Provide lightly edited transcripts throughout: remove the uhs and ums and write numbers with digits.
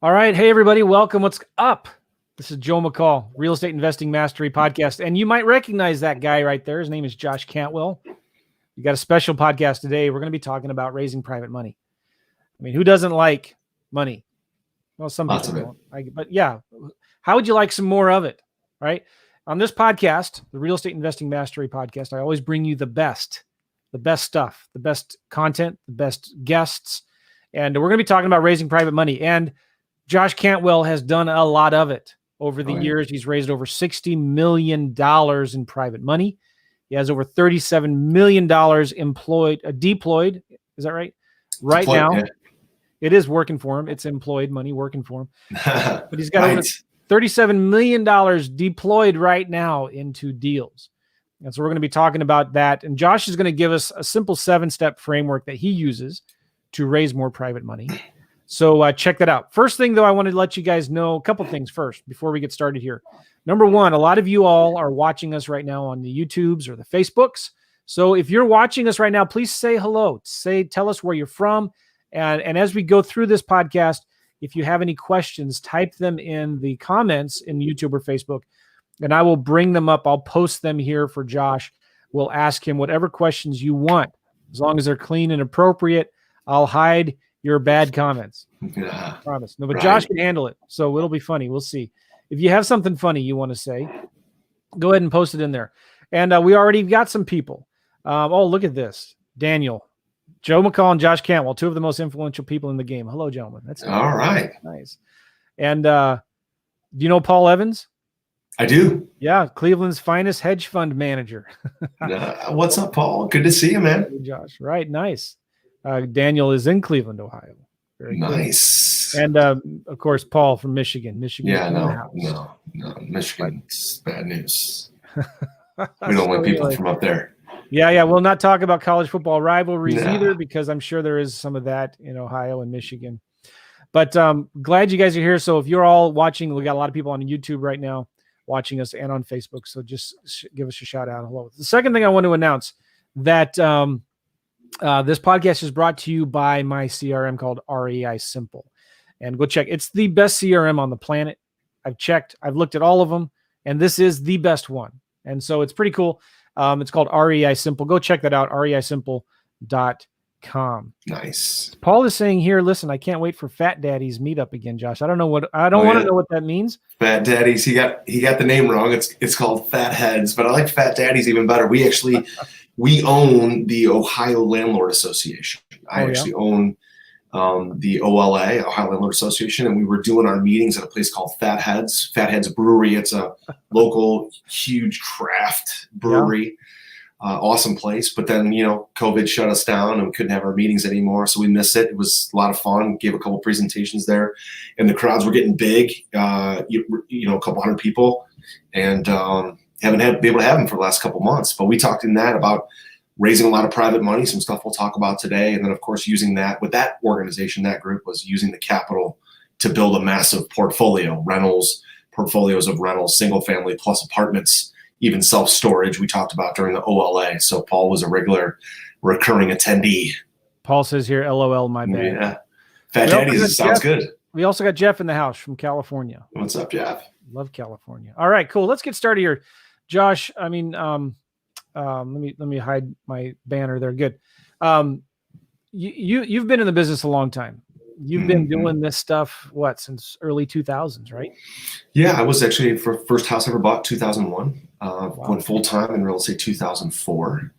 All right. Hey, everybody. Welcome. What's up? This is Joe McCall, Real Estate Investing Mastery Podcast. And you might recognize that guy right there. His name is Josh Cantwell. You got a special podcast today. We're going to be talking about raising private money. I mean, who doesn't like money? Well, some people don't. But yeah, how would you like some more of it? Right? On this podcast, the Real Estate Investing Mastery Podcast, I always bring you the best stuff, the best content, the best guests. And we're going to be talking about raising private money. And Josh Cantwell has done a lot of it over the years. He's raised over $60 million in private money. He has over $37 million deployed. Is that right? Right now, yeah. It is working for him. It's employed money working for him. But he's got over $37 million deployed right now into deals. And so we're going to be talking about that. And Josh is going to give us a simple 7-step framework that he uses to raise more private money. So check that out. First thing, though, I wanted to let you guys know a couple things first before we get started here. Number one, a lot of you all are watching us right now on the YouTubes or the Facebooks. So if you're watching us right now, please say hello. Tell us where you're from. And as we go through this podcast, if you have any questions, type them in the comments in YouTube or Facebook, and I will bring them up. I'll post them here for Josh. We'll ask him whatever questions you want. As long as they're clean and appropriate, I'll hide your bad comments. I promise. No, but Josh can handle it, so it'll be funny. We'll see. If you have something funny you want to say, go ahead and post it in there. And we already got some people. Oh, look at this. Daniel, Joe McCall, and Josh Cantwell, two of the most influential people in the game. Hello, gentlemen. That's all right. Nice. And do you know Paul Evans? I do. Yeah, Cleveland's finest hedge fund manager. What's up, Paul? Good to see you, man. Hey, Josh. Right, nice. Daniel is in Cleveland, Ohio. Very nice. Good. And of course, Paul from Michigan. Yeah, no. Michigan's bad news. We don't want people from up there. Yeah. We'll not talk about college football rivalries either, because I'm sure there is some of that in Ohio and Michigan. But glad you guys are here. So if you're all watching, we got a lot of people on YouTube right now watching us and on Facebook. So just give us a shout out. Hello. The second thing I want to announce that this podcast is brought to you by my CRM called REI Simple. And go check. It's the best CRM on the planet. I've checked. I've looked at all of them. And this is the best one. And so it's pretty cool. It's called REI Simple. Go check that out, reisimple.com. Nice. Paul is saying here, listen, I can't wait for Fat Daddy's meetup again, Josh. I don't want to know what that means. Fat Daddies. He got the name wrong. It's called Fat Heads, but I like Fat Daddies even better. We own the Ohio Landlord Association. I actually own the OLA, Ohio Landlord Association, and we were doing our meetings at a place called Fat Heads Brewery. It's a local, huge craft brewery. Yeah. Awesome place. But then, COVID shut us down and we couldn't have our meetings anymore. So we missed it. It was a lot of fun. Gave a couple presentations there, and the crowds were getting big, a couple hundred people, and haven't been able to have them for the last couple months. But we talked in that about raising a lot of private money, some stuff we'll talk about today. And then, of course, using that with that organization, that group was using the capital to build a massive portfolios of rentals, single family plus apartments, even self-storage we talked about during the OLA. So Paul was a regular recurring attendee. Paul says here, LOL, my bad. Yeah. Fat Daddies sounds good. We also got Jeff in the house from California. What's up, Jeff? Love California. All right, cool. Let's get started here. Josh, I mean, let me hide my banner there. Good. You've been in the business a long time. You've been doing this stuff, since early 2000s, right? Yeah, I was actually first house I ever bought, 2001. Went full-time in real estate 2004,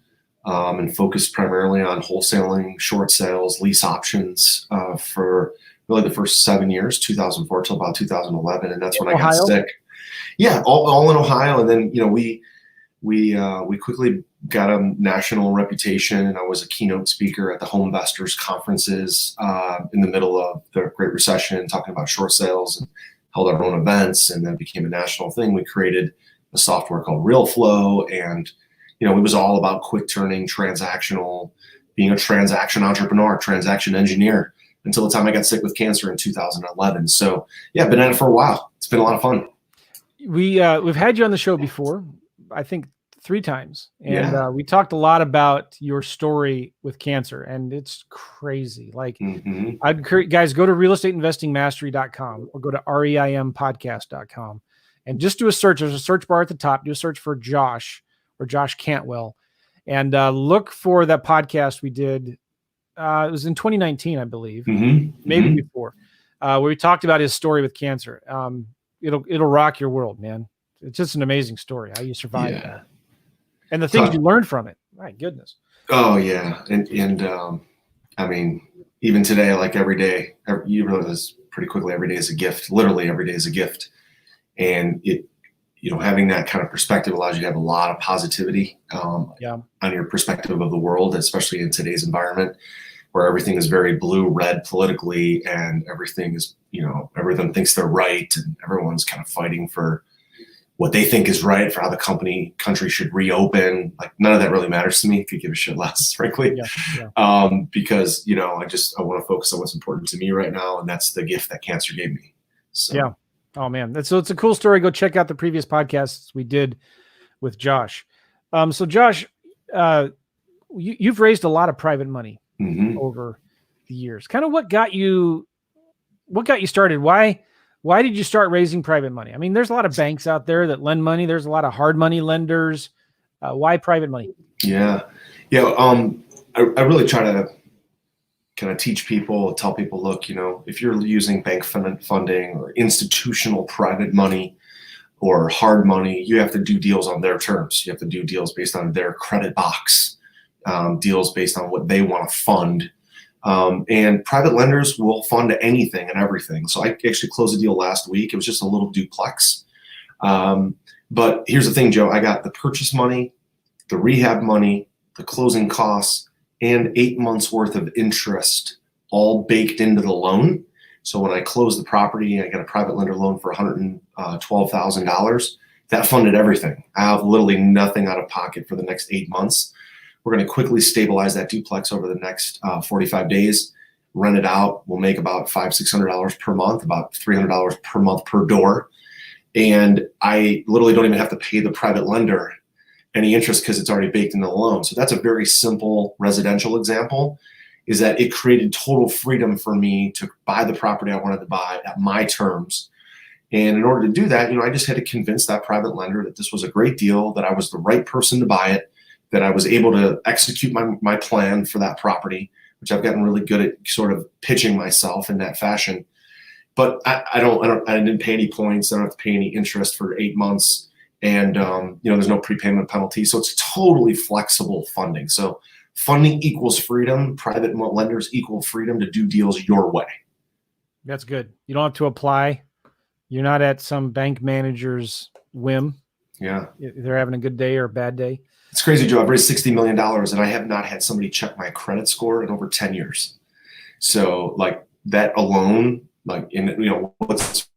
and focused primarily on wholesaling, short sales, lease options for really the first 7 years, 2004 till about 2011. And that's when I got sick. Yeah, all in Ohio. And then, we quickly got a national reputation, and I was a keynote speaker at the home investors conferences in the middle of the Great Recession, talking about short sales, and held our own events, and then became a national thing. We created a software called RealFlow, and it was all about quick turning, transactional, being a transaction entrepreneur, transaction engineer, until the time I got sick with cancer in 2011. So yeah, I've been at it for a while. It's been a lot of fun. We've had you on the show before, I think 3 times. And we talked a lot about your story with cancer, and it's crazy. Like, I'd encourage guys, go to realestateinvestingmastery.com or go to reimpodcast.com and just do a search. There's a search bar at the top. Do a search for Josh or Josh Cantwell, and look for that podcast we did. It was in 2019, I believe, maybe before, where we talked about his story with cancer. It'll rock your world, man. It's just an amazing story, how you survived that. And the things you learned from it. My goodness. Oh yeah. And I mean, even today, like every day, you realize this pretty quickly, every day is a gift. Literally every day is a gift. And having that kind of perspective allows you to have a lot of positivity on your perspective of the world, especially in today's environment where everything is very blue-red politically, and everything is, everyone thinks they're right, and everyone's kind of fighting for what they think is right, for how the country should reopen. Like, none of that really matters to me. Could give a shit less, frankly. Because, I want to focus on what's important to me right now. And that's the gift that cancer gave me. So. Yeah. Oh man. So it's a cool story. Go check out the previous podcasts we did with Josh. So Josh, you've raised a lot of private money over the years. Kind of what got you started? Why did you start raising private money? I mean, there's a lot of banks out there that lend money. There's a lot of hard money lenders. Why private money? Yeah. I really try to kind of teach people, tell people, look, if you're using bank funding or institutional private money or hard money, you have to do deals on their terms. You have to do deals based on their credit box, deals based on what they want to fund. And private lenders will fund anything and everything. So I actually closed a deal last week. It was just a little duplex. But here's the thing, Joe, I got the purchase money, the rehab money, the closing costs, and 8 months worth of interest all baked into the loan. So when I closed the property, I got a private lender loan for $112,000. That funded everything. I have literally nothing out of pocket for the next 8 months. We're going to quickly stabilize that duplex over the next 45 days, rent it out. We'll make about $500-$600 per month, about $300 per month per door. And I literally don't even have to pay the private lender any interest because it's already baked into the loan. So that's a very simple residential example, is that it created total freedom for me to buy the property I wanted to buy at my terms. And in order to do that, I just had to convince that private lender that this was a great deal, that I was the right person to buy it, that I was able to execute my plan for that property, which I've gotten really good at sort of pitching myself in that fashion. But I didn't pay any points. I don't have to pay any interest for 8 months. And, there's no prepayment penalty. So it's totally flexible funding. So funding equals freedom. Private lenders equal freedom to do deals your way. That's good. You don't have to apply. You're not at some bank manager's whim. Yeah. They're having a good day or a bad day. It's crazy, Joe. I've raised $60 million and I have not had somebody check my credit score in over 10 years. So like that alone, what's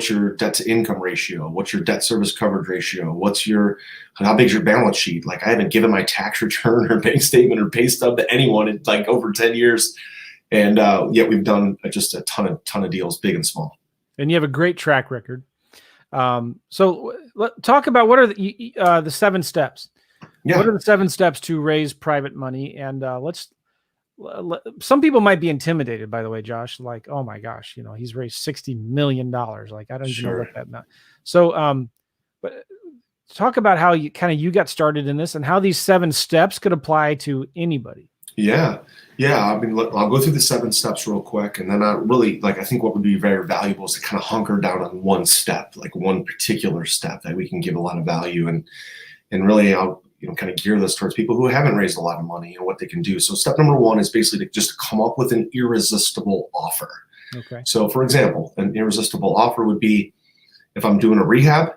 your debt to income ratio? What's your debt service coverage ratio? How big's your balance sheet? Like, I haven't given my tax return or bank statement or pay stub to anyone in like over 10 years. And yet we've done just a ton of deals, big and small. And you have a great track record. So talk about what are the 7 steps. Yeah. What are the 7 steps to raise private money? And some people might be intimidated, by the way, Josh, like, oh my gosh, he's raised $60 million. Like, I don't even know what that meant. So, but talk about how you got started in this and how these 7 steps could apply to anybody. Yeah. I mean, look, I'll go through the 7 steps real quick. And then I think what would be very valuable is to kind of hunker down on one step, like one particular step that we can give a lot of value. And really I'll, kind of gear this towards people who haven't raised a lot of money and what they can do. So step number 1 is basically to just come up with an irresistible offer. Okay. So for example, an irresistible offer would be, if I'm doing a rehab,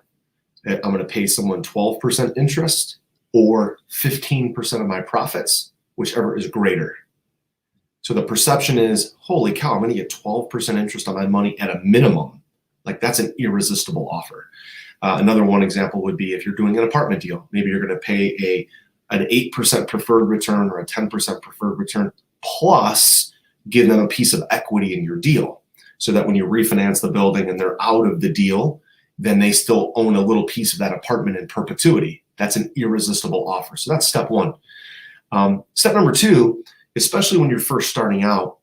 I'm going to pay someone 12% interest or 15% of my profits, whichever is greater. So the perception is, holy cow, I'm going to get 12% interest on my money at a minimum. Like, that's an irresistible offer. Another one example would be if you're doing an apartment deal, maybe you're going to pay an 8% preferred return or a 10% preferred return, plus give them a piece of equity in your deal, so that when you refinance the building and they're out of the deal, then they still own a little piece of that apartment in perpetuity. That's an irresistible offer. So that's step one. Step number two, especially when you're first starting out,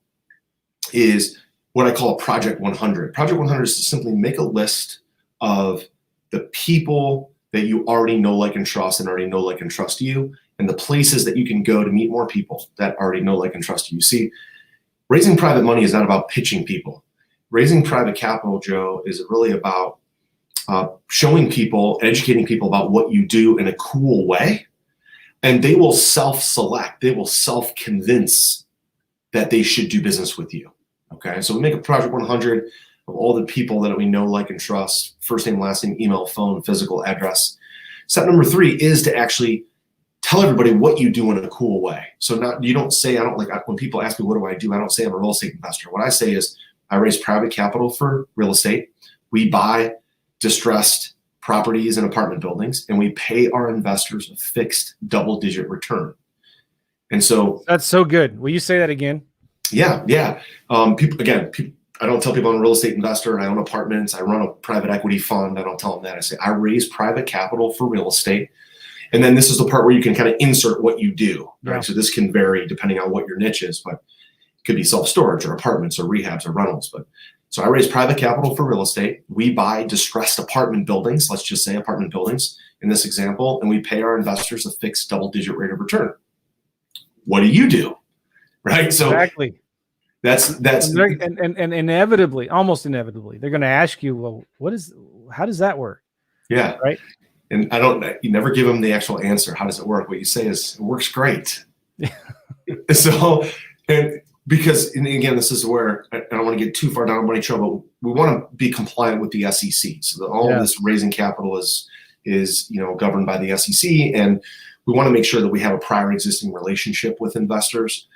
is what I call a Project 100. Project 100 is to simply make a list of the people that you already know, like, and trust, and already know, like, and trust you, and the places that you can go to meet more people that already know, like, and trust you. You see, raising private money is not about pitching people. Raising private capital, Joe, is really about showing people, educating people about what you do in a cool way, and they will self-select. They will self-convince that they should do business with you. Okay, so we make a Project 100 of all the people that we know, like, and trust, first name, last name, email, phone, physical address. Step number three is to actually tell everybody what you do in a cool way. So you don't say, when people ask me, what do? I don't say I'm a real estate investor. What I say is I raise private capital for real estate. We buy distressed properties and apartment buildings, and we pay our investors a fixed double-digit return. And so that's so good. Will you say that again? Yeah. People, I don't tell people I'm a real estate investor and I own apartments. I run a private equity fund. I don't tell them that. I say I raise private capital for real estate. And then this is the part where you can kind of insert what you do, right? Yeah. So this can vary depending on what your niche is, but it could be self-storage or apartments or rehabs or rentals. So I raise private capital for real estate. We buy distressed apartment buildings, let's just say apartment buildings in this example, and we pay our investors a fixed double-digit rate of return. What do you do? Right. So exactly. That's and inevitably, almost inevitably, they're going to ask you, well, how does that work? Yeah. Right. And you never give them the actual answer. How does it work? What you say is it works great. So, and again, this is where I don't want to get too far down money trail, but we want to be compliant with the SEC. So that all of this raising capital is governed by the SEC, and we want to make sure that we have a prior existing relationship with investors.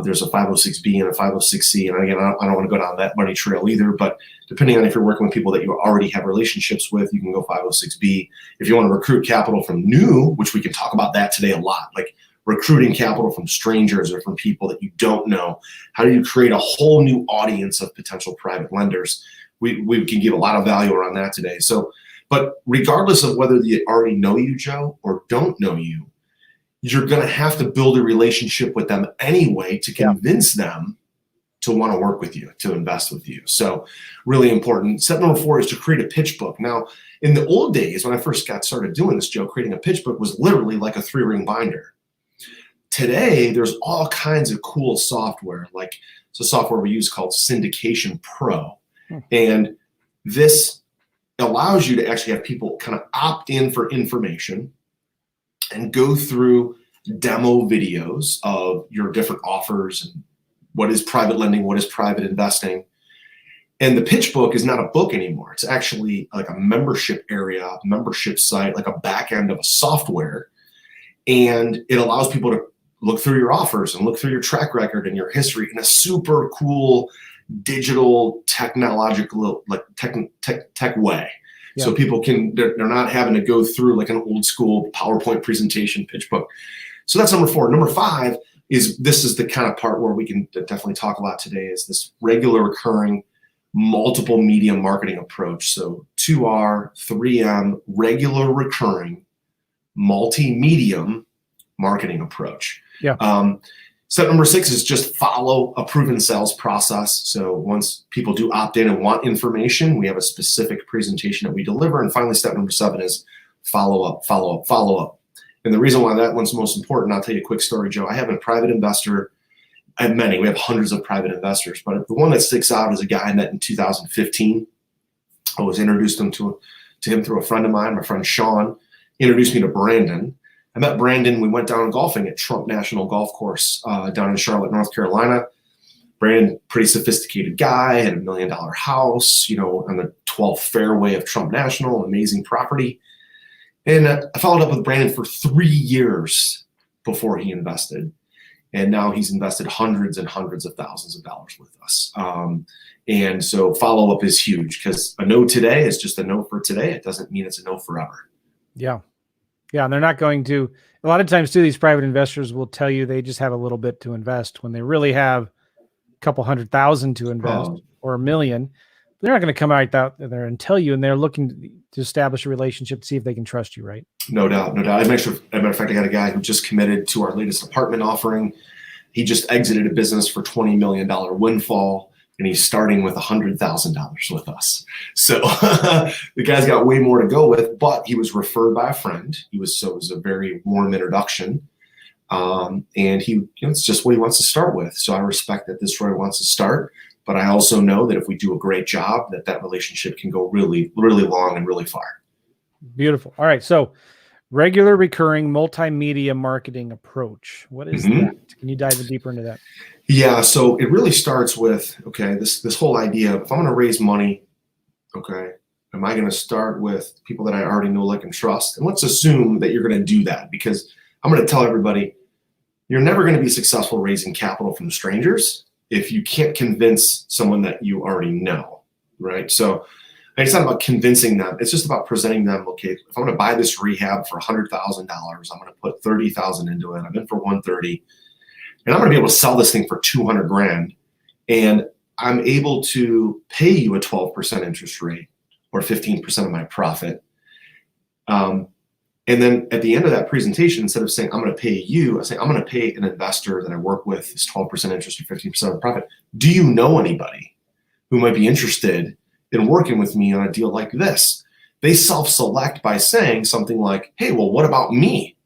There's a 506B and a 506C. And again, I don't want to go down that money trail either, but depending on if you're working with people that you already have relationships with, you can go 506B. If you want to recruit capital from new, which we can talk about that today a lot, like recruiting capital from strangers or from people that you don't know, how do you create a whole new audience of potential private lenders? We can give a lot of value around that today. So, but regardless of whether they already know you, Joe, or don't know you, you're going to have to build a relationship with them anyway to convince them to want to work with you, to invest with you. So really important. Step number 4 is to create a pitch book. Now, in the old days, when I first got started doing this, Joe, creating a pitch book was literally like a 3-ring binder. Today, there's all kinds of cool software, like it's a software we use called Syndication Pro. And this allows you to actually have people kind of opt in for information and go through demo videos of your different offers and what is private lending, what is private investing. And the pitch book is not a book anymore. It's actually like a membership area, membership site, like a back end of a software. And it allows people to look through your offers and look through your track record and your history in a super cool digital technological, like tech way. Yeah. So people they're not having to go through like an old school PowerPoint presentation pitch book. So that's number 4. Number 5 is, this is the kind of part where we can definitely talk about today, is this regular recurring multiple media marketing approach. So 2R, 3M, regular recurring multi-medium marketing approach. Yeah. Step number 6 is just follow a proven sales process. So once people do opt in and want information, we have a specific presentation that we deliver. And finally, step number 7 is follow up, follow up, follow up. And the reason why that one's most important, I'll tell you a quick story, Joe. I have a private investor. I have many. We have hundreds of private investors. But the one that sticks out is a guy I met in 2015. I was introduced to him through a friend of mine. My friend Sean introduced me to Brandon. I met Brandon. We went down golfing at Trump National Golf Course down in Charlotte, North Carolina. Brandon, pretty sophisticated guy, had $1 million house, on the 12th fairway of Trump National, amazing property. And I followed up with Brandon for 3 years before he invested. And now he's invested hundreds and hundreds of thousands of dollars with us. And so follow-up is huge, because a no today is just a no for today. It doesn't mean it's a no forever. Yeah. Yeah, and they're not going to, a lot of times too, these private investors will tell you they just have a little bit to invest when they really have a couple $100,000 to invest or $1 million. they're not going to come out there and tell you, and they're looking to establish a relationship to see if they can trust you, right? No doubt, no doubt. As a matter of fact, I got a guy who just committed to our latest apartment offering. He just exited a business for $20 million windfall, and he's starting with $100,000 with us. So the guy's got way more to go with, but he was referred by a friend. It was a very warm introduction. And it's just what he wants to start with. So I respect that this is where he wants to start, but I also know that if we do a great job, that relationship can go really, really long and really far. Beautiful. All right. So regular recurring multimedia marketing approach. What is that? Can you dive deeper into that? Yeah. So it really starts with, this whole idea of, if I'm going to raise money, am I going to start with people that I already know, like, and trust? And let's assume that you're going to do that, because I'm going to tell everybody, you're never going to be successful raising capital from strangers if you can't convince someone that you already know, right? So it's not about convincing them. It's just about presenting them, okay, if I'm going to buy this rehab for $100,000, I'm going to put $30,000 into it. I'm in for $130,000, and I'm going to be able to sell this thing for $200,000, and I'm able to pay you a 12% interest rate or 15% of my profit. And then at the end of that presentation, instead of saying, I'm going to pay you, I say, I'm going to pay an investor that I work with this 12% interest or 15% of the profit. Do you know anybody who might be interested in working with me on a deal like this? They self-select by saying something like, hey, well, what about me?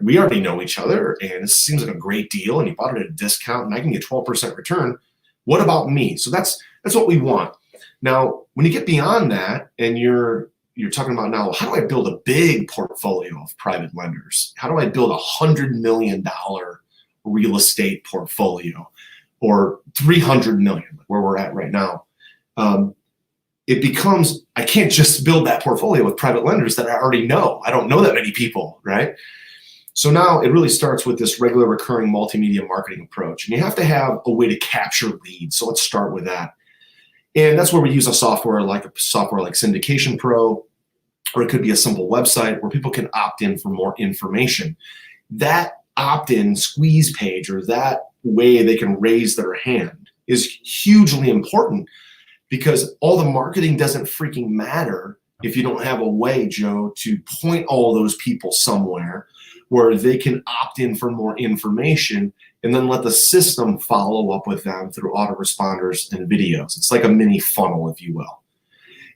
We already know each other, and this seems like a great deal, and you bought it at a discount, and I can get 12% return. What about me? So that's what we want. Now, when you get beyond that, and you're talking about, now, how do I build a big portfolio of private lenders? How do I build $100 million real estate portfolio, or $300 million, where we're at right now? It becomes, I can't just build that portfolio with private lenders that I already know. I don't know that many people, right? So now it really starts with this regular recurring multimedia marketing approach, and you have to have a way to capture leads. So let's start with that. And that's where we use a software like Syndication Pro, or it could be a simple website where people can opt in for more information. That opt-in squeeze page, or that way they can raise their hand, is hugely important, because all the marketing doesn't freaking matter if you don't have a way, Joe, to point all those people somewhere where they can opt in for more information, and then let the system follow up with them through autoresponders and videos. It's like a mini funnel, if you will.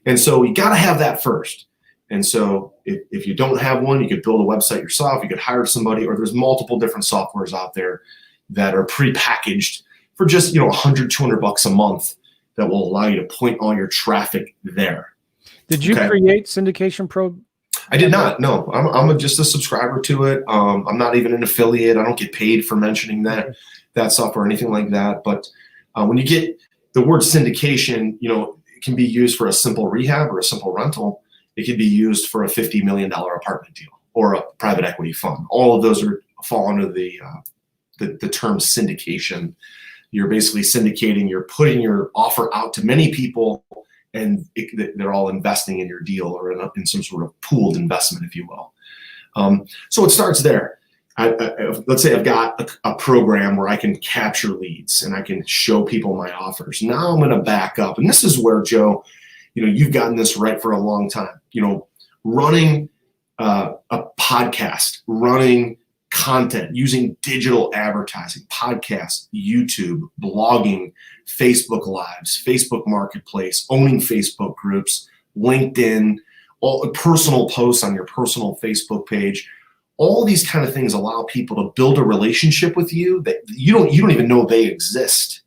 And so you got to have that first. And so if you don't have one, you could build a website yourself. You could hire somebody, or there's multiple different softwares out there that are pre-packaged for just, $100, $200 a month that will allow you to point all your traffic there. Did you create Syndication Pro? I did not. No, I'm just a subscriber to it. I'm not even an affiliate. I don't get paid for mentioning that software or anything like that. But when you get the word syndication, it can be used for a simple rehab or a simple rental. It can be used for a $50 million apartment deal or a private equity fund. All of those fall under the term syndication. You're basically syndicating. You're putting your offer out to many people, and they're all investing in your deal, or in some sort of pooled investment, if you will. So it starts there. Let's say I've got a program where I can capture leads and I can show people my offers. Now I'm going to back up. And this is where, Joe, you've gotten this right for a long time. Running a podcast, running content, using digital advertising, podcasts, YouTube, blogging, Facebook Lives, Facebook Marketplace, owning Facebook groups, LinkedIn, all personal posts on your personal Facebook page. All these kind of things allow people to build a relationship with you that you don't even know they exist,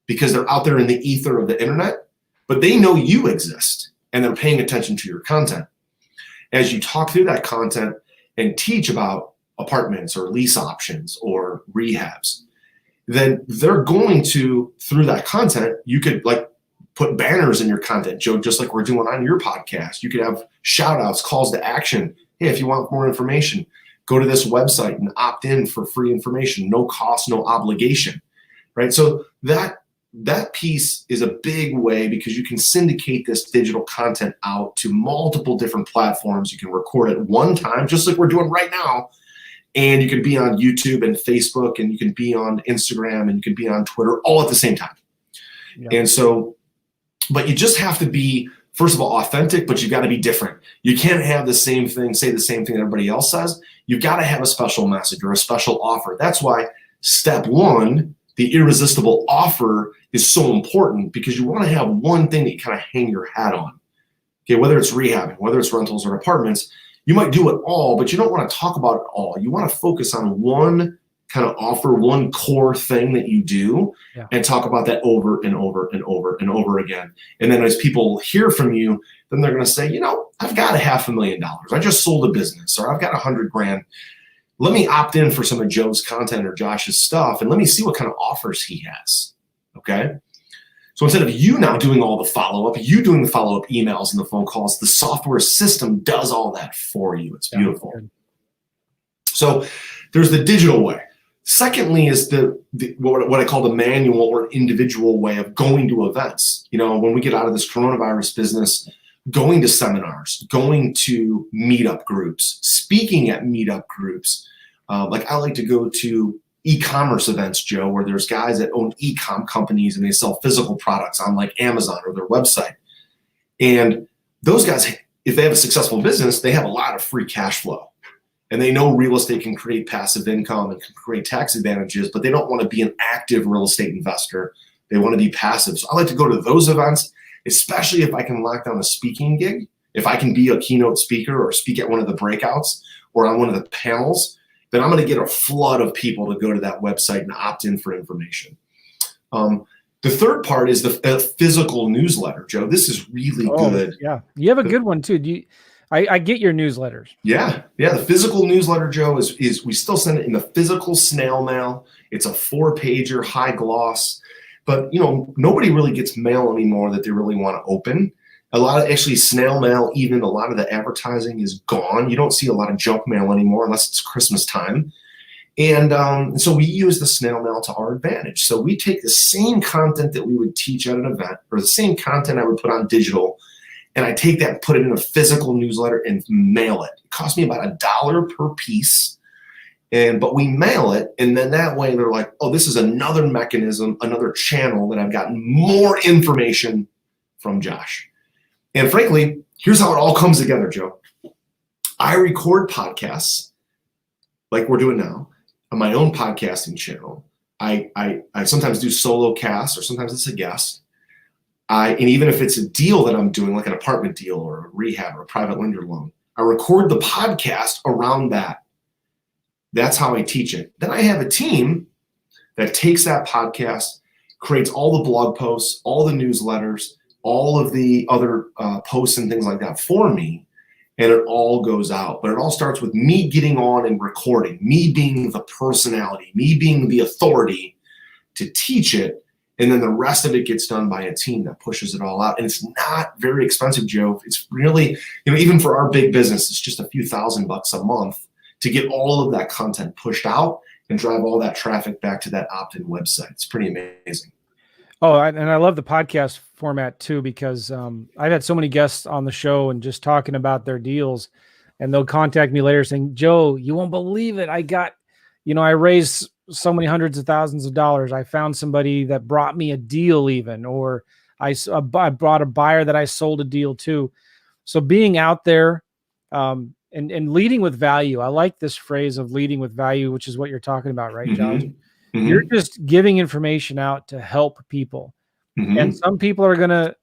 because they're out there in the ether of the internet, but they know you exist and they're paying attention to your content. As you talk through that content and teach about apartments or lease options or rehabs, then they're going to, through that content, you could put banners in your content, Joe, just like we're doing on your podcast. You could have shout outs, calls to action. Hey, if you want more information, go to this website and opt in for free information, no cost, no obligation, right? So that piece is a big way, because you can syndicate this digital content out to multiple different platforms. You can record it one time, just like we're doing right now. And you can be on YouTube and Facebook, and you can be on Instagram, and you can be on Twitter all at the same time. Yeah. And so But you just have to be, first of all, authentic, but you've got to be different. You can't have the same thing, say the same thing everybody else says. You've got to have a special message or a special offer. That's why step one, the irresistible offer, is so important, because you want to have one thing that you kind of hang your hat on. Okay, whether it's rehabbing, whether it's rentals or apartments, you might do it all, but you don't want to talk about it all. You want to focus on one kind of offer, one core thing that you do, and talk about that over and over and over and over again. And then as people hear from you, then they're going to say, I've got $500,000. I just sold a business, or I've got $100,000. Let me opt in for some of Joe's content or Josh's stuff, and let me see what kind of offers he has. Okay. So instead of you now doing all the follow-up, you doing the follow-up emails and the phone calls, the software system does all that for you. It's beautiful. So there's the digital way. Secondly is what I call the manual or individual way of going to events. When we get out of this coronavirus business, going to seminars, going to meetup groups, speaking at meetup groups. Like I like to go to e-commerce events, Joe, where there's guys that own e-com companies and they sell physical products on like Amazon or their website. And those guys, if they have a successful business, they have a lot of free cash flow. And they know real estate can create passive income and can create tax advantages, but they don't want to be an active real estate investor. They want to be passive. So I like to go to those events, especially if I can lock down a speaking gig. If I can be a keynote speaker or speak at one of the breakouts or on one of the panels, then I'm going to get a flood of people to go to that website and opt in for information. The third part is the physical newsletter, Joe. This is really good. Yeah, you have a good one too. I get your newsletters. Yeah. The physical newsletter, Joe, is we still send it in the physical snail mail. It's a 4-pager, high gloss, but nobody really gets mail anymore that they really want to open. A lot of actually snail mail, even a lot of the advertising is gone. You don't see a lot of junk mail anymore unless it's Christmas time. And so we use the snail mail to our advantage. So we take the same content that we would teach at an event, or the same content I would put on digital, and I take that and put it in a physical newsletter and mail it. It costs me about $1 per piece. But we mail it, and then that way they're like, oh, this is another mechanism, another channel that I've gotten more information from Josh. And frankly, here's how it all comes together, Joe. I record podcasts like we're doing now on my own podcasting channel. I sometimes do solo casts, or sometimes it's a guest. And even if it's a deal that I'm doing, like an apartment deal or a rehab or a private lender loan, I record the podcast around that. That's how I teach it. Then I have a team that takes that podcast, creates all the blog posts, all the newsletters, all of the other posts and things like that for me, and it all goes out. But it all starts with me getting on and recording, me being the personality, me being the authority to teach it, and then the rest of it gets done by a team that pushes it all out. And it's not very expensive, Joe. It's really, even for our big business, it's just a few $1,000s a month to get all of that content pushed out and drive all that traffic back to that opt-in website. It's pretty amazing. Oh, and I love the podcast format too, because I've had so many guests on the show and just talking about their deals, and they'll contact me later saying, Joe, you won't believe it. I got, I raised so many hundreds of thousands of dollars. I found somebody that brought me a deal even, or I brought a buyer that I sold a deal to. So being out there and leading with value. I like this phrase of leading with value, which is what you're talking about, right, Josh? Mm-hmm. You're just giving information out to help people. Mm-hmm. And some people are going to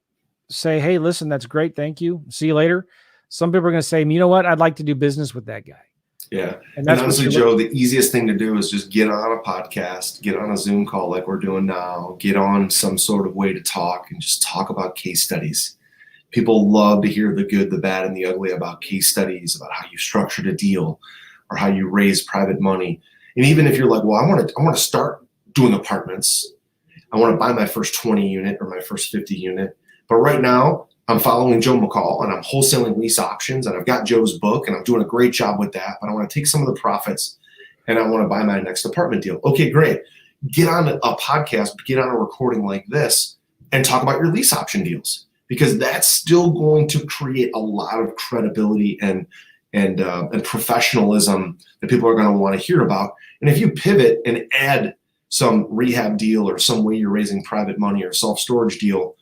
say, hey, listen, that's great. Thank you. See you later. Some people are going to say, you know what? I'd like to do business with that guy. Yeah. And honestly, Joe, the easiest thing to do is just get on a podcast, get on a Zoom call like we're doing now, get on some sort of way to talk and just talk about case studies. People love to hear the good, the bad, and the ugly about case studies, about how you structured a deal or how you raise private money. And even if you're like, well, I want to start doing apartments. I want to buy my first 20 unit or my first 50 unit. But right now I'm following Joe McCall and I'm wholesaling lease options, and I've got Joe's book and I'm doing a great job with that. But I want to take some of the profits and I want to buy my next apartment deal. Okay, great. Get on a podcast, get on a recording like this and talk about your lease option deals, because that's still going to create a lot of credibility and professionalism that people are going to want to hear about. And if you pivot and add some rehab deal or some way you're raising private money or self-storage deal,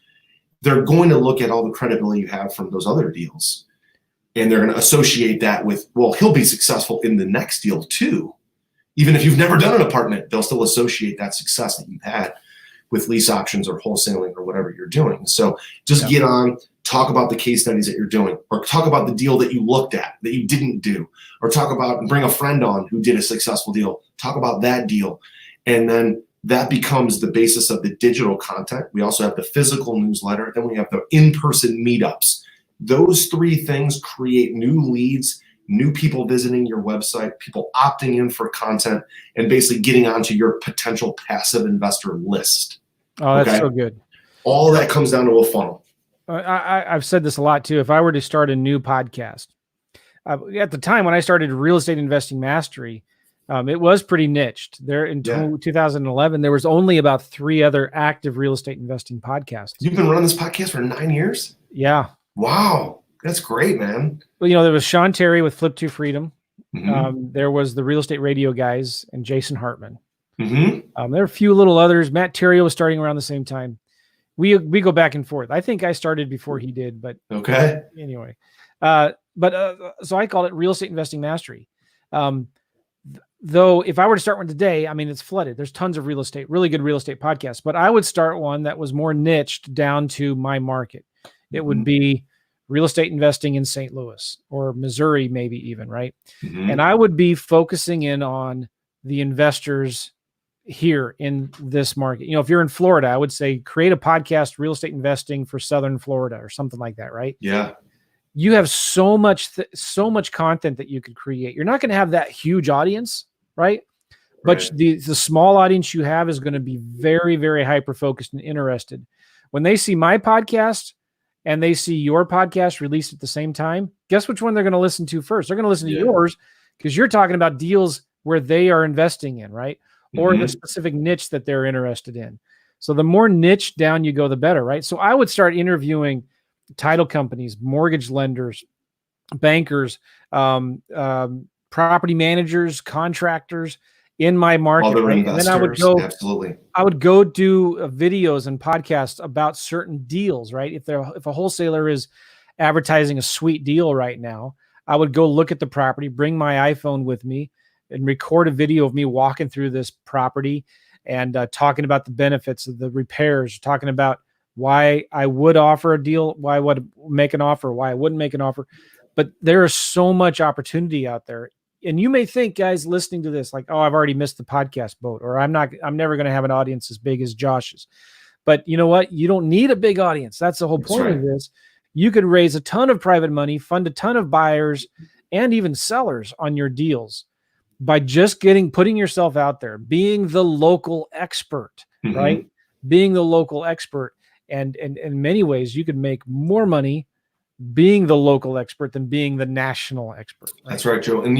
they're going to look at all the credibility you have from those other deals. And they're going to associate that with, well, he'll be successful in the next deal too. Even if you've never done an apartment, they'll still associate that success that you've had with lease options or wholesaling or whatever you're doing. So just get on, talk about the case studies that you're doing, or talk about the deal that you looked at that you didn't do, or talk about and bring a friend on who did a successful deal. Talk about that deal. And then that becomes the basis of the digital content. We also have the physical newsletter. Then we have the in-person meetups. Those three things create new leads, new people visiting your website, people opting in for content, and basically getting onto your potential passive investor list. Oh, that's so good. All that comes down to a funnel. I've said this a lot too. If I were to start a new podcast, at the time when I started Real Estate Investing Mastery, it was pretty niched. There in 2011, there was only about 3 other active real estate investing podcasts. You've been running this podcast for 9 years? Yeah. Wow. That's great, man. Well, there was Sean Terry with Flip to Freedom. There was the Real Estate Radio guys and Jason Hartman. There were a few little others. Matt Theriault was starting around the same time. We go back and forth. I think I started before he did, but okay. Anyway, so I called it Real Estate Investing Mastery. Though if I were to start one today, I mean, it's flooded. There's tons of really good real estate podcasts, but I would start one that was more niched down to my market. It would be real estate investing in St. Louis or Missouri, maybe even, right? And I would be focusing in on the investors here in this market. If you're in Florida, I would say create a podcast, real estate investing for Southern Florida or something like that, right? Yeah. You have so much content that you could create. You're not going to have that huge audience, right? But the small audience you have is going to be very, very hyper-focused and interested. When they see my podcast and they see your podcast released at the same time, guess which one they're going to listen to first? They're going to listen to yours because you're talking about deals where they are investing in, right? Or the specific niche that they're interested in. So the more niche down you go, the better, right? So I would start interviewing title companies, mortgage lenders, bankers, property managers, contractors in my market. Other right? investors, and then absolutely. I would go do videos and podcasts about certain deals, right? If a wholesaler is advertising a sweet deal right now, I would go look at the property, bring my iPhone with me, and record a video of me walking through this property and talking about the benefits of the repairs, talking about why I would offer a deal, why I would make an offer, why I wouldn't make an offer. But there is so much opportunity out there. And you may think, guys, listening to this, like, oh, I've already missed the podcast boat, or I'm never going to have an audience as big as Josh's. But you know what? You don't need a big audience. That's the whole point of this. You could raise a ton of private money, fund a ton of buyers and even sellers on your deals by just putting yourself out there, being the local expert, right? Being the local expert. And in many ways, you could make more money being the local expert than being the national expert. Right? That's right, Joe. And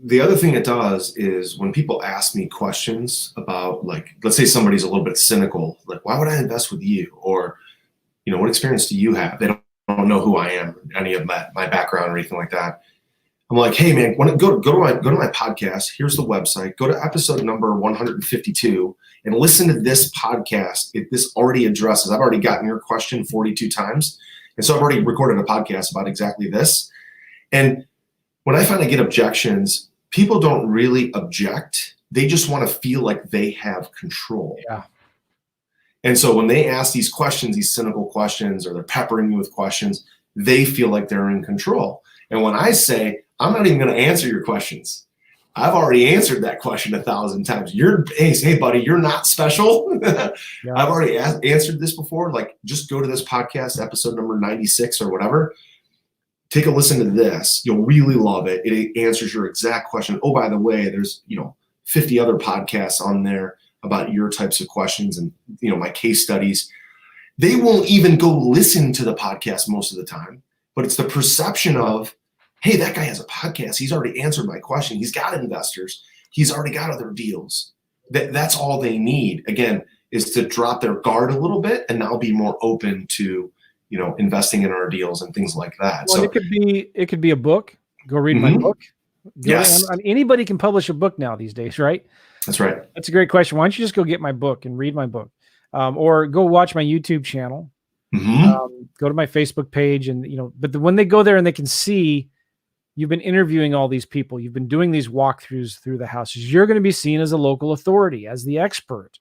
the other thing it does is when people ask me questions about, like, let's say somebody's a little bit cynical, like, why would I invest with you? Or, what experience do you have? They don't know who I am, any of my background or anything like that. I'm like, hey man, go to my podcast. Here's the website. Go to episode number 152 and listen to this podcast. This already addresses. I've already gotten your question 42 times, and so I've already recorded a podcast about exactly this. And when I find I get objections, people don't really object. They just want to feel like they have control. Yeah. And so when they ask these questions, these cynical questions, or they're peppering you with questions, they feel like they're in control. And when I say, I'm not even going to answer your questions, I've already answered that question 1,000 times. Hey, buddy, you're not special. I've already answered this before. Like, just go to this podcast, episode number 96 or whatever. Take a listen to this. You'll really love it. It answers your exact question. Oh, by the way, there's 50 other podcasts on there about your types of questions and my case studies. They won't even go listen to the podcast most of the time, but it's the perception of, hey, that guy has a podcast. He's already answered my question. He's got investors. He's already got other deals. That's all they need, again, is to drop their guard a little bit and now be more open to, investing in our deals and things like that. Well, so it could be a book. Go read my book. Yes. Anybody can publish a book now these days, right? That's right. That's a great question. Why don't you just go get my book and read my book? Or go watch my YouTube channel Go to my Facebook page, and but when they go there and they can see you've been interviewing all these people, you've been doing these walkthroughs through the houses, you're going to be seen as a local authority, as the expert.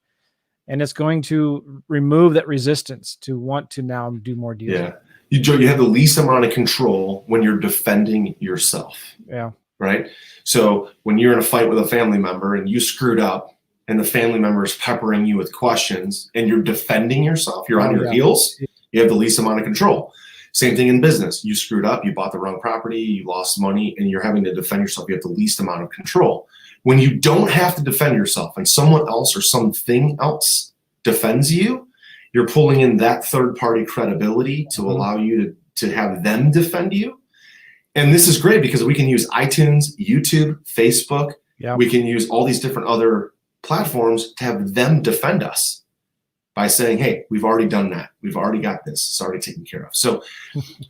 And it's going to remove that resistance to want to now do more deals. Yeah. You have the least amount of control when you're defending yourself. Yeah. Right. So when you're in a fight with a family member and you screwed up and the family member is peppering you with questions and you're defending yourself, you're on your heels, you have the least amount of control. Same thing in business. You screwed up, you bought the wrong property, you lost money, and you're having to defend yourself. You have the least amount of control. When you don't have to defend yourself and someone else or something else defends you, you're pulling in that third-party credibility to allow you to have them defend you. And this is great because we can use iTunes, YouTube, Facebook. Yeah. We can use all these different other platforms to have them defend us by saying, hey, we've already done that. We've already got this. It's already taken care of. So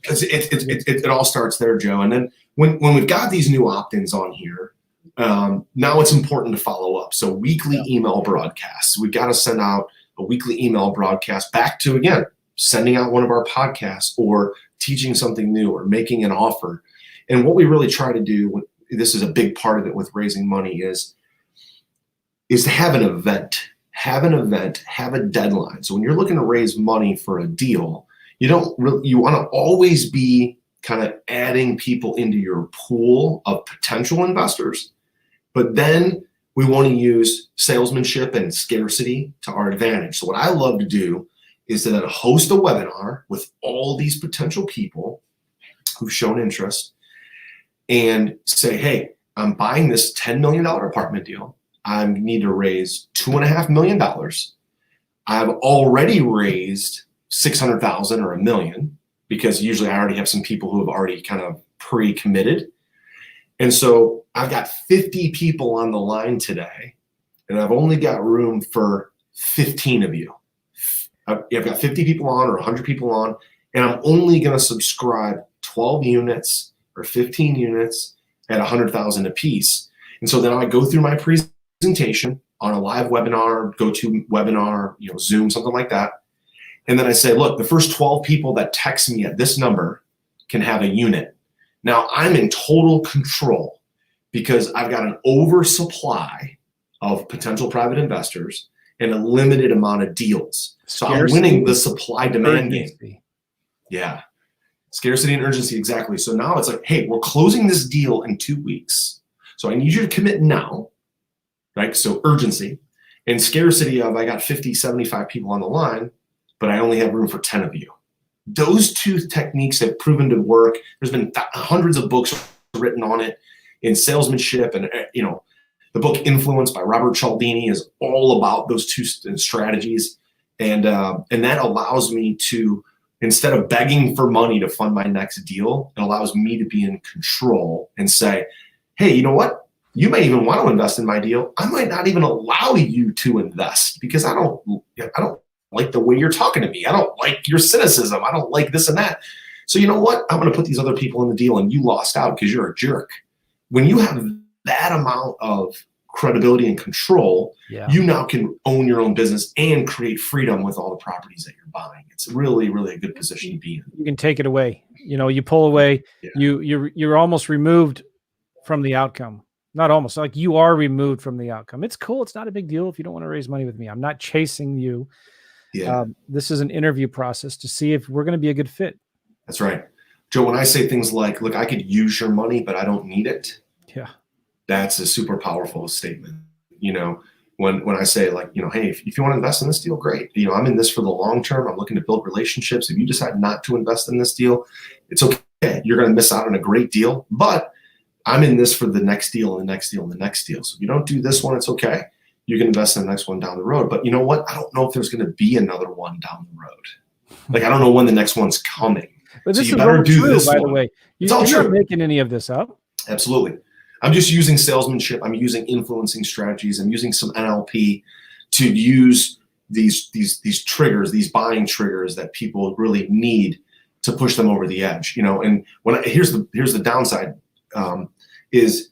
it all starts there, Joe. And then when we've got these new opt-ins on here, now it's important to follow up. So weekly email broadcasts. We've got to send out a weekly email broadcast back to, again, sending out one of our podcasts or teaching something new or making an offer. And what we really try to do, this is a big part of it with raising money, is to have an event. Have a deadline. So when you're looking to raise money for a deal, you want to always be kind of adding people into your pool of potential investors. But then we want to use salesmanship and scarcity to our advantage. So what I love to do is to then host a webinar with all these potential people who've shown interest and say, hey, I'm buying this $10 million apartment deal. I need to raise $2.5 million. I've already raised $600,000 or $1 million because usually I already have some people who have already kind of pre-committed. And so I've got 50 people on the line today, and I've only got room for 15 of you. I've got 50 people on or 100 people on, and I'm only going to subscribe 12 units or 15 units at 100,000 a piece. And so then I go through my presentation on a live webinar, GoToWebinar, Zoom, something like that. And then I say, look, the first 12 people that text me at this number can have a unit. Now I'm in total control because I've got an oversupply of potential private investors and a limited amount of deals. So I'm winning the supply demand game. Yeah. Scarcity and urgency. Exactly. So now it's like, hey, we're closing this deal in 2 weeks. So I need you to commit now. Right? So urgency and scarcity of I got 50, 75 people on the line, but I only have room for 10 of you. Those two techniques have proven to work. There's been hundreds of books written on it in salesmanship. And, the book Influence by Robert Cialdini is all about those two strategies. And that allows me to, instead of begging for money to fund my next deal, it allows me to be in control and say, hey, you know what? You may even want to invest in my deal. I might not even allow you to invest because I don't like the way you're talking to me. I don't like your cynicism. I don't like this and that. So you know what? I'm going to put these other people in the deal and you lost out because you're a jerk. When you have that amount of credibility and control, you now can own your own business and create freedom with all the properties that you're buying. It's really, really a good position to be in. You can take it away. You pull away. You're almost removed from the outcome. Not almost, like you are removed from the outcome. It's cool. It's not a big deal if you don't want to raise money with me. I'm not chasing you. Yeah. This is an interview process to see if we're going to be a good fit. That's right. Joe, when I say things like, look, I could use your money, but I don't need it. Yeah. That's a super powerful statement. When I say like, hey, if you want to invest in this deal, great. I'm in this for the long term. I'm looking to build relationships. If you decide not to invest in this deal, it's okay. You're going to miss out on a great deal, but I'm in this for the next deal and the next deal and the next deal. So if you don't do this one, it's okay. You can invest in the next one down the road. But you know what? I don't know if there's going to be another one down the road. Like, I don't know when the next one's coming. But this so you is better all do true, this by one. the way. It's all You're true. not making any of this up. Absolutely. I'm just using salesmanship. I'm using influencing strategies. I'm using some NLP to use these triggers, these buying triggers that people really need to push them over the edge. And here's the downside. Is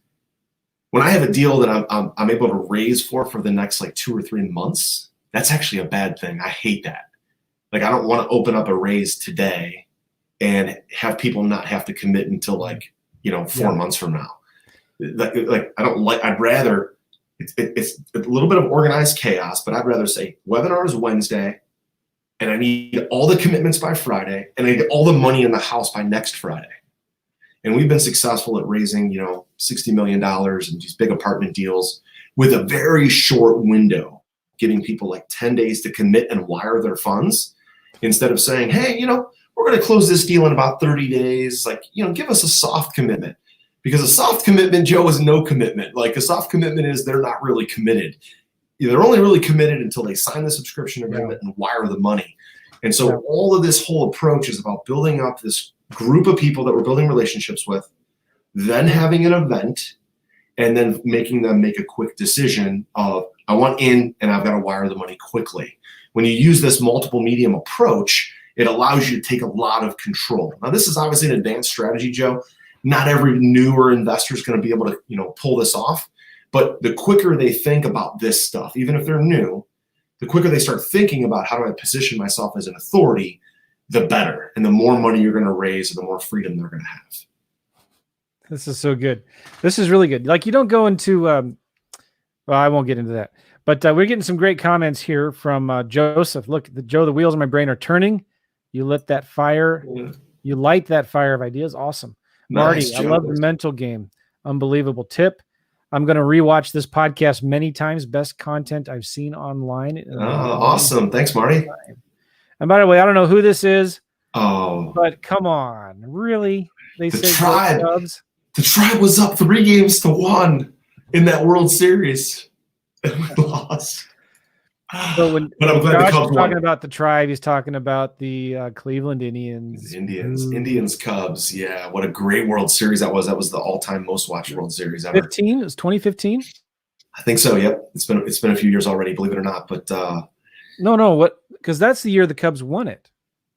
when I have a deal that I'm able to raise for the next like 2 or 3 months, that's actually a bad thing. I hate that Like, I don't want to open up a raise today and have people not have to commit until 4 months from now. I'd rather, it's a little bit of organized chaos, but I'd rather say webinar is Wednesday and I need all the commitments by Friday and I need all the money in the house by next Friday. And we've been successful at raising, $60 million in these big apartment deals with a very short window, giving people 10 days to commit and wire their funds instead of saying, hey, we're going to close this deal in about 30 days. Give us a soft commitment, because a soft commitment, Joe, is no commitment. A soft commitment is they're not really committed. They're only really committed until they sign the subscription agreement and wire the money. And so all of this whole approach is about building up this group of people that we're building relationships with, then having an event, and then making them make a quick decision of, I want in and I've got to wire the money quickly. When you use this multiple medium approach, it allows you to take a lot of control. Now, this is obviously an advanced strategy, Joe. Not every newer investor is going to be able to, pull this off. But the quicker they think about this stuff, even if they're new, the quicker they start thinking about how do I position myself as an authority, the better. And the more money you're going to raise, and the more freedom they're going to have. This is so good. This is really good. You don't go into, well, I won't get into that. But we're getting some great comments here from Joseph. Look, Joe, the wheels in my brain are turning. You lit that fire. Yeah. You light that fire of ideas. Awesome. Nice, Marty, I love the mental game. Unbelievable tip. I'm going to rewatch this podcast many times. Best content I've seen online. Awesome. Thanks, Marty. And by the way, I don't know who this is. Oh, but come on. Really? They say Tribe. The Tribe was up 3-1 in that World Series. And we lost. But I'm glad the Cubs won. Talking about the Tribe, he's talking about the Cleveland Indians. Indians, Cubs. Yeah, what a great World Series that was. That was the all-time most watched World Series ever. 15? It was 2015? I think so. Yep. It's been a few years already, believe it or not. But no, what? Because that's the year the Cubs won it.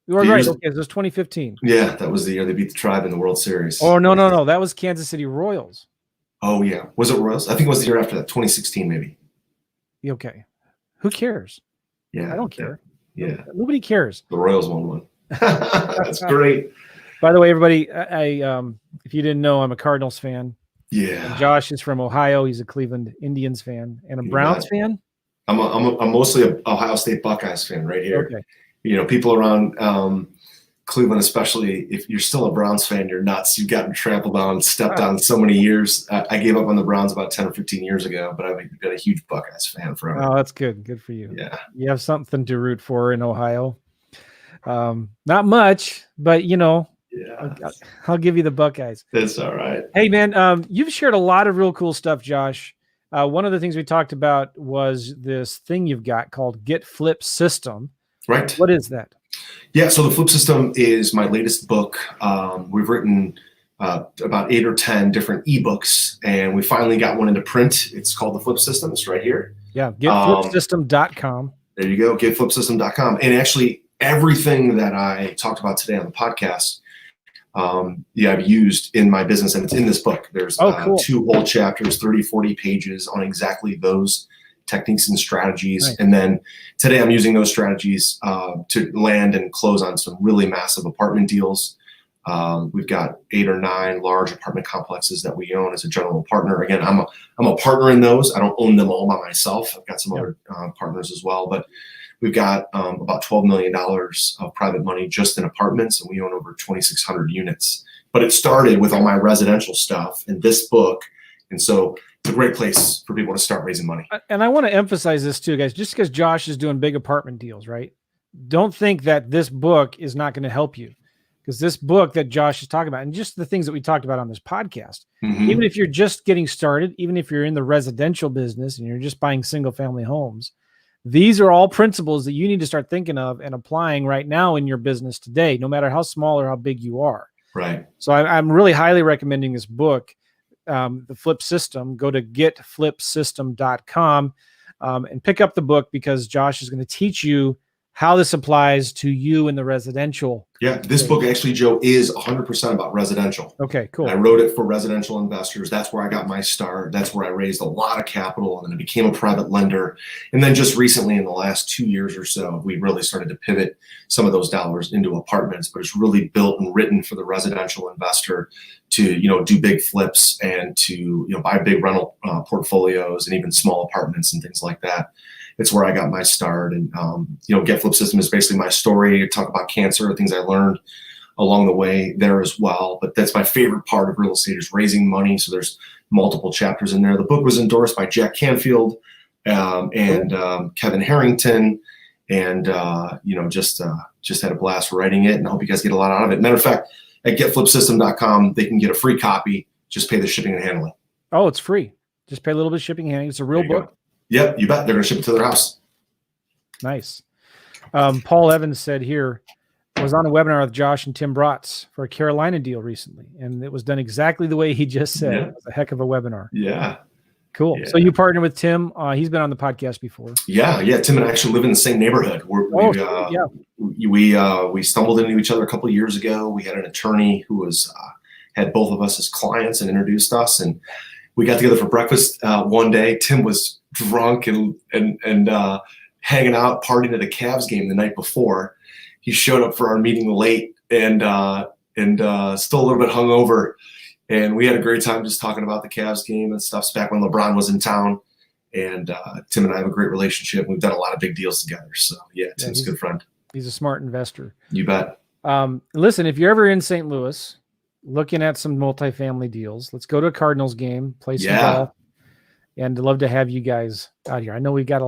You are right. Okay, it was 2015. Yeah, that was the year they beat the Tribe in the World Series. Oh no, that was Kansas City Royals. Oh yeah, was it Royals? I think it was the year after that, 2016 maybe. Okay. Who cares? Yeah. I don't care. Yeah. Nobody cares. The Royals won one. That's great. By the way, everybody, I if you didn't know, I'm a Cardinals fan. Yeah. And Josh is from Ohio. He's a Cleveland Indians fan and a Browns fan. I'm mostly an Ohio State Buckeyes fan right here. Okay. People around Cleveland, especially if you're still a Browns fan, you're nuts. You've gotten trampled on, stepped on so many years. I gave up on the Browns about 10 or 15 years ago, but I've been a huge Buckeyes fan forever. Oh, that's good. Good for you. Yeah. You have something to root for in Ohio. Not much, but yeah, I'll give you the Buckeyes. That's all right. Hey man, you've shared a lot of real cool stuff, Josh. One of the things we talked about was this thing you've got called Get Flip System. Right. What is that? Yeah, so the Flip System is my latest book. We've written about 8 or 10 different ebooks, and we finally got one into print. It's called the Flip System. It's right here. Yeah, getflipsystem.com. There you go, getflipsystem.com. And actually, everything that I talked about today on the podcast, I've used in my business, and it's in this book. There's cool. 2 whole chapters, 30, 40 pages on exactly those techniques and strategies. Nice. And then today I'm using those strategies to land and close on some really massive apartment deals. We've got 8 or 9 large apartment complexes that we own as a general partner. Again, I'm a partner in those. I don't own them all by myself. I've got some other partners as well, but we've got about $12 million of private money just in apartments, and we own over 2,600 units. But it started with all my residential stuff in this book. And so it's a great place for people to start raising money. And I want to emphasize this too, guys, just because Josh is doing big apartment deals, right? Don't think that this book is not going to help you, because this book that Josh is talking about, and just the things that we talked about on this podcast, even if you're just getting started, even if you're in the residential business and you're just buying single family homes, these are all principles that you need to start thinking of and applying right now in your business today, no matter how small or how big you are. Right. So I'm really highly recommending this book. The Flip System. Go to getflipsystem.com and pick up the book, because Josh is going to teach you how this applies to you in the residential. Yeah, this book actually, Joe, is 100% about residential. Okay, cool. And I wrote it for residential investors. That's where I got my start. That's where I raised a lot of capital, and then I became a private lender. And then just recently, in the last 2 years or so, we really started to pivot some of those dollars into apartments. But it's really built and written for the residential investor to, do big flips and to, buy big rental portfolios and even small apartments and things like that. It's where I got my start. And, Get Flip System is basically my story. I talk about cancer, things I learned along the way there as well. But that's my favorite part of real estate, is raising money. So there's multiple chapters in there. The book was endorsed by Jack Canfield and Kevin Harrington. And, just had a blast writing it, and I hope you guys get a lot out of it. Matter of fact, at getflipsystem.com, they can get a free copy. Just pay the shipping and handling. Oh, it's free. Just pay a little bit of shipping and handling. It's a real book. Go. Yep, you bet. They're going to ship it to their house. Nice. Paul Evans said here, I was on a webinar with Josh and Tim Bratz for a Carolina deal recently, and it was done exactly the way he just said. Yeah. It was a heck of a webinar. Yeah. Cool. Yeah. So you partner with Tim. He's been on the podcast before. Yeah. Tim and I actually live in the same neighborhood. We stumbled into each other a couple of years ago. We had an attorney who had both of us as clients and introduced us, and we got together for breakfast one day. Tim was drunk and hanging out, partying at a Cavs game the night before. He showed up for our meeting late and still a little bit hungover. And we had a great time just talking about the Cavs game and stuff. Back when LeBron was in town. And Tim and I have a great relationship. We've done a lot of big deals together. So, Tim's a good friend. He's a smart investor. You bet. Listen, if you're ever in St. Louis looking at some multifamily deals, let's go to a Cardinals game, play some golf. And I'd love to have you guys out here. I know we've got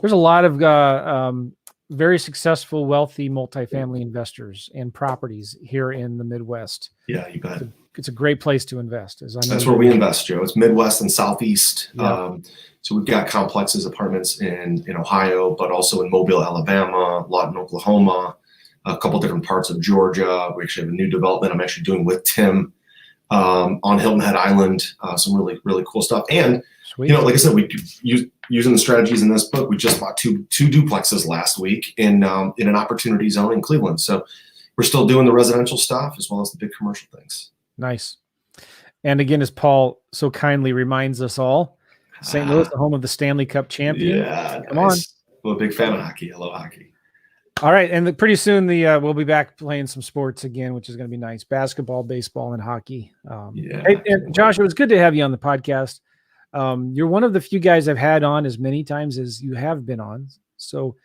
there's a lot of very successful, wealthy multifamily investors and properties here in the Midwest. Yeah, you bet. It's a great place to invest. That's where we invest, Joe. It's Midwest and Southeast. Yeah. So we've got complexes, apartments in Ohio, but also in Mobile, Alabama, Lawton, Oklahoma, a couple different parts of Georgia. We actually have a new development I'm actually doing with Tim on Hilton Head Island. Some really, really cool stuff. And, Sweet. Like I said, we using the strategies in this book, we just bought two duplexes last week in an opportunity zone in Cleveland. So we're still doing the residential stuff as well as the big commercial things. Nice. And again, as Paul so kindly reminds us all, St. Louis, the home of the Stanley Cup champion. Yeah, come on. I'm a big fan of hockey. I love hockey. All right, and pretty soon we'll be back playing some sports again, which is going to be nice: basketball, baseball, and hockey. Hey, and Josh, it was good to have you on the podcast. You're one of the few guys I've had on as many times as you have been on. So,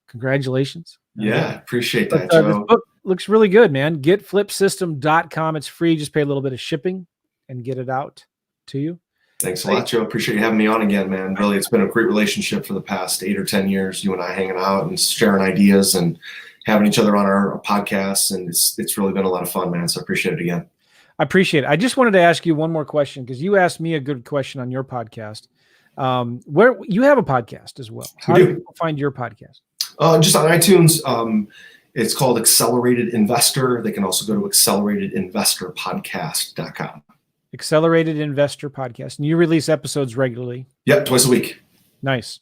congratulations. Yeah, appreciate that, Joe. This book looks really good, man. Getflipsystem.com. It's free. Just pay a little bit of shipping and get it out to you. Thanks a lot, Joe. Appreciate you having me on again, man. Really, it's been a great relationship for the past 8 or 10 years. You and I hanging out and sharing ideas and having each other on our podcasts, and it's really been a lot of fun, man. So I appreciate it again. I appreciate it. I just wanted to ask you one more question, because you asked me a good question on your podcast. Where you have a podcast as well. How do people find your podcast? Just on iTunes. It's called Accelerated Investor. They can also go to acceleratedinvestorpodcast.com. Accelerated Investor Podcast. And you release episodes regularly? Yep, twice a week. Nice.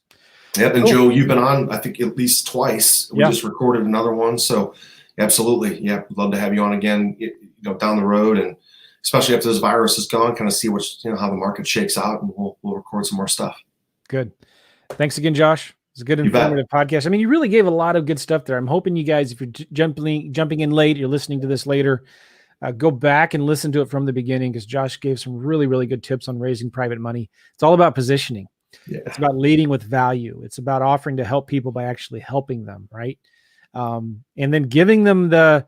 Yep, and cool. Joe, you've been on, I think, at least twice. We just recorded another one. So absolutely. Yeah, we'd love to have you on again, down the road, and especially after this virus is gone, kind of see how the market shakes out, and we'll record some more stuff. Good. Thanks again, Josh. It's a good, informative podcast. I mean, you really gave a lot of good stuff there. I'm hoping you guys, if you're jumping in late, you're listening to this later, go back and listen to it from the beginning, because Josh gave some really, really good tips on raising private money. It's all about positioning. Yeah. It's about leading with value. It's about offering to help people by actually helping them, right? And then giving them the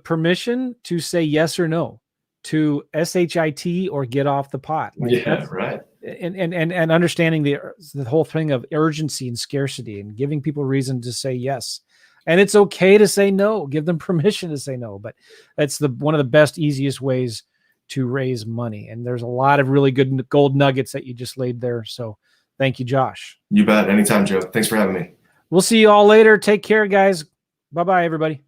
permission to say yes or no, to SHIT or get off the pot. Right. And understanding the whole thing of urgency and scarcity, and giving people reason to say yes. And it's okay to say no. Give them permission to say no. But that's one of the best, easiest ways to raise money. And there's a lot of really good gold nuggets that you just laid there. So thank you, Josh. You bet. Anytime, Joe. Thanks for having me. We'll see you all later. Take care, guys. Bye-bye, everybody.